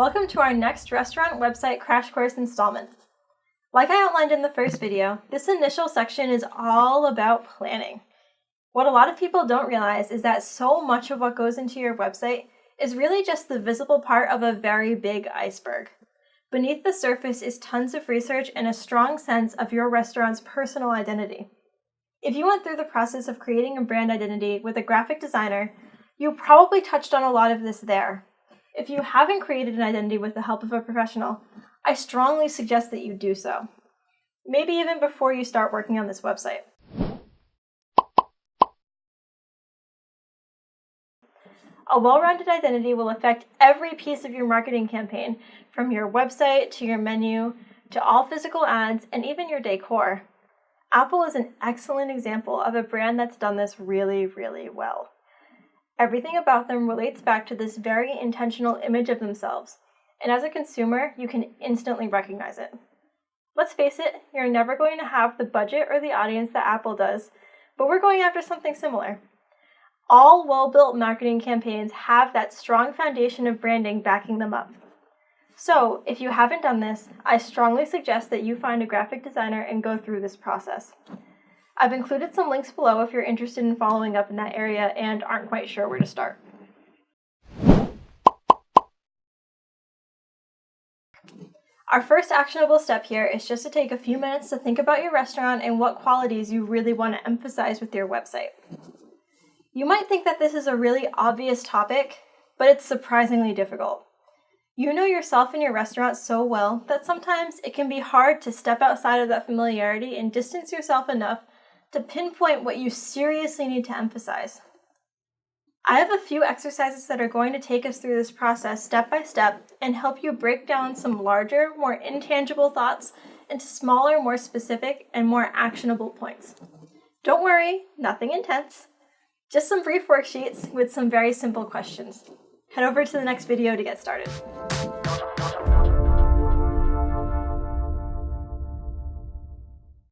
Welcome to our next restaurant website crash course installment. Like I outlined in the first video, this initial section is all about planning. What a lot of people don't realize is that so much of what goes into your website is really just the visible part of a very big iceberg. Beneath the surface is tons of research and a strong sense of your restaurant's personal identity. If you went through the process of creating a brand identity with a graphic designer, you probably touched on a lot of this there. If you haven't created an identity with the help of a professional, I strongly suggest that you do so. Maybe even before you start working on this website. A well-rounded identity will affect every piece of your marketing campaign, from your website to your menu, to all physical ads, and even your decor. Apple is an excellent example of a brand that's done this really, really well. Everything about them relates back to this very intentional image of themselves, and as a consumer, you can instantly recognize it. Let's face it, you're never going to have the budget or the audience that Apple does, but we're going after something similar. All well-built marketing campaigns have that strong foundation of branding backing them up. So, if you haven't done this, I strongly suggest that you find a graphic designer and go through this process. I've included some links below if you're interested in following up in that area and aren't quite sure where to start. Our first actionable step here is just to take a few minutes to think about your restaurant and what qualities you really want to emphasize with your website. You might think that this is a really obvious topic, but it's surprisingly difficult. You know yourself and your restaurant so well that sometimes it can be hard to step outside of that familiarity and distance yourself enough to pinpoint what you seriously need to emphasize. I have a few exercises that are going to take us through this process step by step and help you break down some larger, more intangible thoughts into smaller, more specific, and more actionable points. Don't worry, nothing intense. Just some brief worksheets with some very simple questions. Head over to the next video to get started.